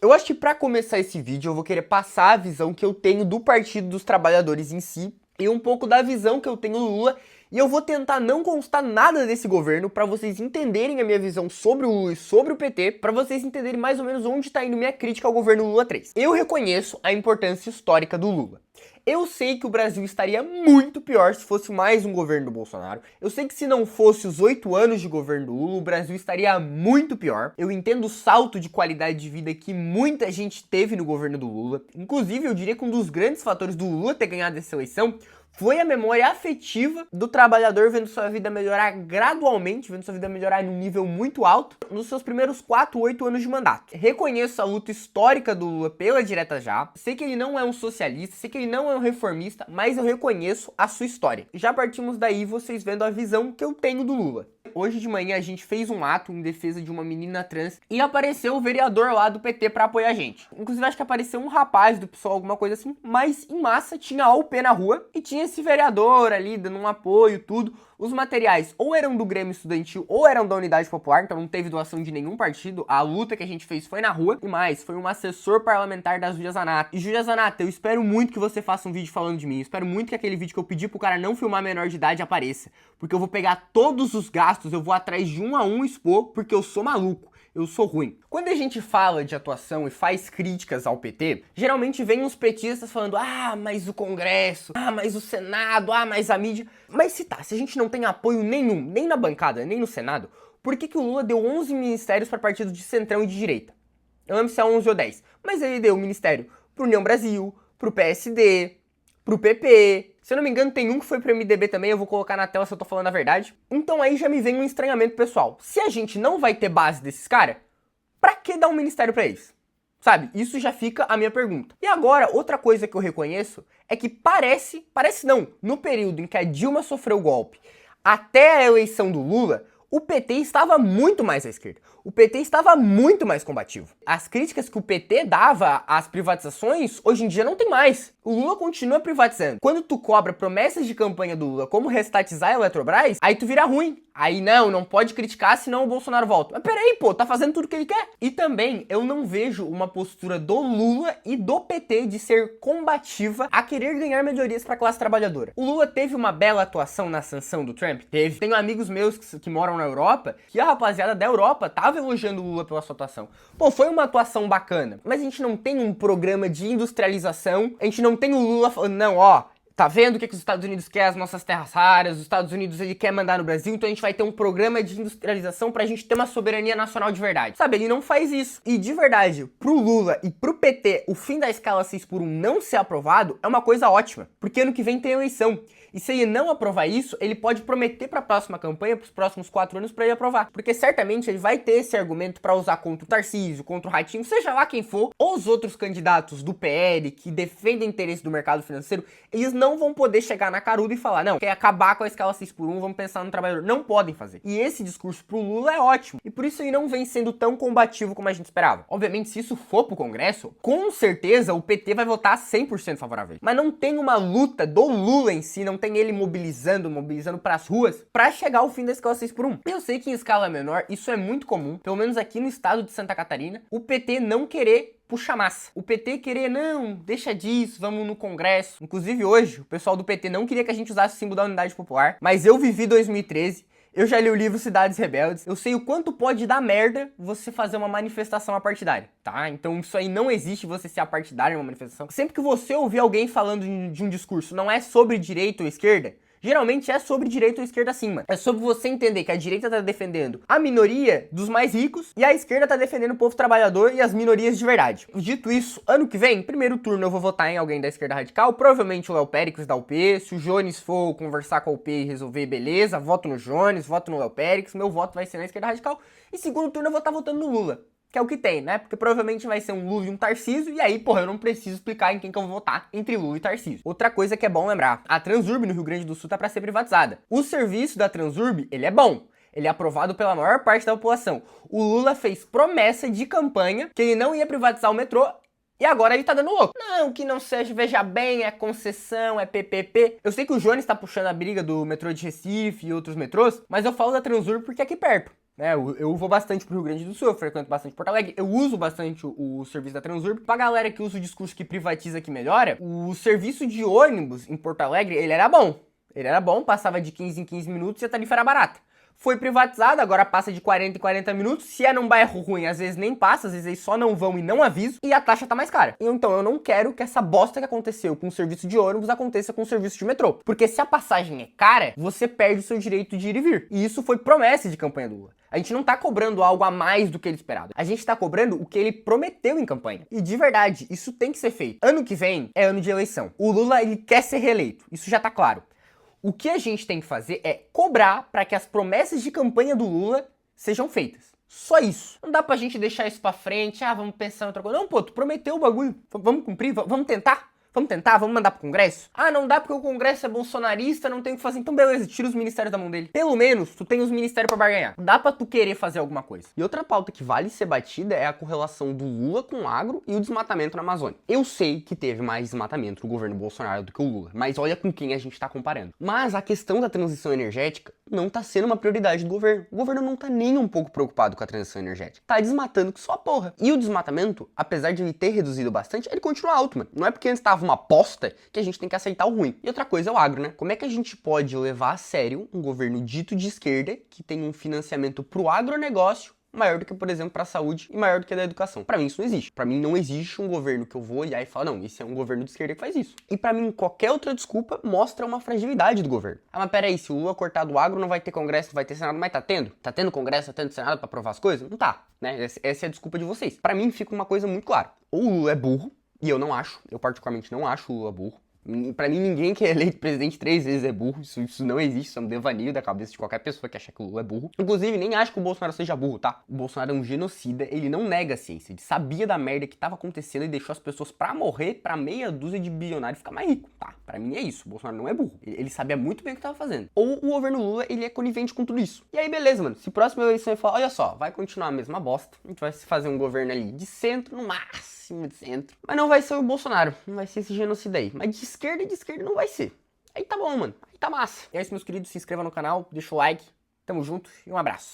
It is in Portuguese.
Eu acho que para começar esse vídeo eu vou querer passar a visão que eu tenho do Partido dos Trabalhadores em si e um pouco da visão que eu tenho do Lula, e eu vou tentar não constar nada desse governo para vocês entenderem a minha visão sobre o Lula e sobre o PT, para vocês entenderem mais ou menos onde está indo minha crítica ao governo Lula 3. Eu reconheço a importância histórica do Lula. Eu sei que o Brasil estaria muito pior se fosse mais um governo do Bolsonaro. Eu sei que se não fosse os 8 anos de governo do Lula, o Brasil estaria muito pior. Eu entendo o salto de qualidade de vida que muita gente teve no governo do Lula. Inclusive, eu diria que um dos grandes fatores do Lula ter ganhado essa eleição foi a memória afetiva do trabalhador vendo sua vida melhorar gradualmente, vendo sua vida melhorar num nível muito alto nos seus primeiros 4, 8 anos de mandato. Reconheço a luta histórica do Lula pela direta já, sei que ele não é um socialista, sei que ele não é um reformista, mas eu reconheço a sua história. Já partimos daí vocês vendo a visão que eu tenho do Lula. Hoje de manhã a gente fez um ato em defesa de uma menina trans e apareceu o vereador lá do PT pra apoiar a gente. Inclusive acho que apareceu um rapaz do PSOL, alguma coisa assim, mas em massa tinha a UP na rua e tinha esse vereador ali dando um apoio, tudo. Os materiais ou eram do Grêmio Estudantil ou eram da Unidade Popular, então não teve doação de nenhum partido. A luta que a gente fez foi na rua. E mais, foi um assessor parlamentar da Júlia Zanata. E Júlia Zanata, eu espero muito que você faça um vídeo falando de mim. Eu espero muito que aquele vídeo que eu pedi pro cara não filmar menor de idade apareça. Porque eu vou pegar todos os gastos, eu vou atrás de um a um expor, porque eu sou maluco. Eu sou ruim. Quando a gente fala de atuação e faz críticas ao PT, geralmente vem uns petistas falando: ah, mas o Congresso, ah, mas o Senado, ah, mas a mídia. Mas se a gente não tem apoio nenhum, nem na bancada, nem no Senado, por que o Lula deu 11 ministérios para partidos de centrão e de direita? Eu lembro se é 11 ou 10, mas ele deu o ministério pro União Brasil, pro PSD, pro PP. Se eu não me engano, tem um que foi pro MDB também, eu vou colocar na tela se eu tô falando a verdade. Então aí já me vem um estranhamento pessoal. Se a gente não vai ter base desses caras, pra que dar um ministério pra eles? Sabe, isso já fica a minha pergunta. E agora, outra coisa que eu reconheço é que parece não, no período em que a Dilma sofreu o golpe até a eleição do Lula, o PT estava muito mais à esquerda. O PT estava muito mais combativo. As críticas que o PT dava às privatizações, hoje em dia não tem mais. O Lula continua privatizando. Quando tu cobra promessas de campanha do Lula como restatizar a Eletrobras, aí tu vira ruim. Aí não pode criticar, senão o Bolsonaro volta. Mas peraí, pô, tá fazendo tudo o que ele quer. E também, eu não vejo uma postura do Lula e do PT de ser combativa a querer ganhar melhorias pra classe trabalhadora. O Lula teve uma bela atuação na sanção do Trump? Teve. Tenho amigos meus que moram na Europa, que a rapaziada da Europa tava elogiando o Lula pela sua atuação. Pô, foi uma atuação bacana, mas a gente não tem um programa de industrialização, a gente não tem o Lula falando, não, ó, tá vendo o que os Estados Unidos quer, as nossas terras raras, os Estados Unidos ele quer mandar no Brasil, então a gente vai ter um programa de industrialização pra gente ter uma soberania nacional de verdade. Sabe, ele não faz isso. E de verdade, pro Lula e pro PT, o fim da escala 6x1 não ser aprovado é uma coisa ótima, porque ano que vem tem eleição. E se ele não aprovar isso, ele pode prometer para a próxima campanha, para os próximos 4 anos, para ele aprovar. Porque certamente ele vai ter esse argumento para usar contra o Tarcísio, contra o Ratinho, seja lá quem for, ou os outros candidatos do PL que defendem interesse do mercado financeiro, eles não vão poder chegar na caruda e falar, não, quer acabar com a escala 6x1, vamos pensar no trabalhador. Não podem fazer. E esse discurso pro Lula é ótimo. E por isso ele não vem sendo tão combativo como a gente esperava. Obviamente, se isso for pro Congresso, com certeza o PT vai votar 100% favorável. Mas não tem uma luta do Lula em si, não tem ele mobilizando pras ruas pra chegar ao fim da escala 6x1. Eu sei que em escala menor isso é muito comum, pelo menos aqui no estado de Santa Catarina, o PT não querer puxa massa. O PT querer, não, deixa disso, vamos no Congresso. Inclusive hoje, o pessoal do PT não queria que a gente usasse o símbolo da Unidade Popular, mas eu vivi 2013, eu já li o livro Cidades Rebeldes, eu sei o quanto pode dar merda você fazer uma manifestação apartidária, tá? Então isso aí não existe você ser apartidário em uma manifestação. Sempre que você ouvir alguém falando de um discurso não é sobre direita ou esquerda, geralmente é sobre direita ou esquerda sim, mano. É sobre você entender que a direita tá defendendo a minoria dos mais ricos e a esquerda tá defendendo o povo trabalhador e as minorias de verdade. Dito isso, ano que vem, primeiro turno eu vou votar em alguém da esquerda radical, provavelmente o Léo Péricles da UP. Se o Jones for conversar com a UP e resolver, beleza, voto no Jones, voto no Léo Péricles, meu voto vai ser na esquerda radical. E segundo turno eu vou estar votando no Lula, que é o que tem, né? Porque provavelmente vai ser um Lula e um Tarcísio, e aí, porra, eu não preciso explicar em quem que eu vou votar entre Lula e Tarcísio. Outra coisa que é bom lembrar, a Transurb no Rio Grande do Sul tá pra ser privatizada. O serviço da Transurb, ele é bom. Ele é aprovado pela maior parte da população. O Lula fez promessa de campanha que ele não ia privatizar o metrô, e agora ele tá dando louco. Não, que não seja, veja bem, é concessão, é PPP. Eu sei que o Jones tá puxando a briga do metrô de Recife e outros metrôs, mas eu falo da Transurb porque é aqui perto. né? Eu vou bastante pro Rio Grande do Sul, eu frequento bastante Porto Alegre, eu uso bastante o serviço da Transurb. Pra galera que usa o discurso que privatiza que melhora, o serviço de ônibus em Porto Alegre, ele era bom. Ele era bom, passava de 15 em 15 minutos e a tarifa era barata. Foi privatizado, agora passa de 40 em 40 minutos. Se é num bairro ruim, às vezes nem passa, às vezes eles só não vão e não avisam. E a taxa tá mais cara. Então eu não quero que essa bosta que aconteceu com o serviço de ônibus aconteça com o serviço de metrô. Porque se a passagem é cara, você perde o seu direito de ir e vir. E isso foi promessa de campanha do Lula. A gente não tá cobrando algo a mais do que ele esperado. A gente tá cobrando o que ele prometeu em campanha. E de verdade, isso tem que ser feito. Ano que vem é ano de eleição. O Lula, ele quer ser reeleito. Isso já tá claro. O que a gente tem que fazer é cobrar para que as promessas de campanha do Lula sejam feitas. Só isso. Não dá pra gente deixar isso pra frente, vamos pensar em outra coisa. Não, pô, tu prometeu o bagulho. Vamos cumprir, vamos tentar? Vamos tentar? Vamos mandar pro Congresso? Não dá porque o Congresso é bolsonarista, não tem o que fazer. Então beleza, tira os ministérios da mão dele. Pelo menos, tu tem os ministérios pra barganhar. Dá pra tu querer fazer alguma coisa. E outra pauta que vale ser batida é a correlação do Lula com o agro e o desmatamento na Amazônia. Eu sei que teve mais desmatamento no governo Bolsonaro do que o Lula, mas olha com quem a gente tá comparando. Mas a questão da transição energética não tá sendo uma prioridade do governo. O governo não tá nem um pouco preocupado com a transição energética. Tá desmatando que só porra. E o desmatamento, apesar de ele ter reduzido bastante, ele continua alto, mano. Não é porque antes tava uma aposta que a gente tem que aceitar o ruim. E outra coisa é o agro, né? Como é que a gente pode levar a sério um governo dito de esquerda que tem um financiamento pro agronegócio maior do que, por exemplo, para a saúde e maior do que a da educação? Para mim isso não existe. Para mim não existe um governo que eu vou olhar e falar, não, esse é um governo de esquerda que faz isso. E para mim qualquer outra desculpa mostra uma fragilidade do governo. Mas peraí, se o Lula cortar do agro não vai ter congresso, não vai ter senado, mas tá tendo? Tá tendo congresso, tá tendo senado para aprovar as coisas? Não tá, né? Essa é a desculpa de vocês. Para mim fica uma coisa muito clara. Ou o Lula é burro, e eu não acho, eu particularmente não acho o Lula burro. Pra mim, ninguém que é eleito presidente 3 vezes é burro. Isso não existe, isso é um devaneio da cabeça de qualquer pessoa que acha que o Lula é burro. Inclusive, nem acho que o Bolsonaro seja burro, tá? O Bolsonaro é um genocida, ele não nega a ciência. Ele sabia da merda que tava acontecendo e deixou as pessoas pra morrer, pra meia dúzia de bilionários ficar mais rico, tá? Pra mim é isso, o Bolsonaro não é burro. Ele sabia muito bem o que tava fazendo. Ou o governo Lula, ele é conivente com tudo isso. E aí, beleza, mano. Se próxima eleição ele falar, olha só, vai continuar a mesma bosta, a gente vai fazer um governo ali de centro, no máximo de centro. Mas não vai ser o Bolsonaro, não vai ser esse genocida aí. Mas de esquerda não vai ser. Aí tá bom, mano. Aí tá massa. E é isso, meus queridos. Se inscreva no canal, deixa o like. Tamo junto e um abraço.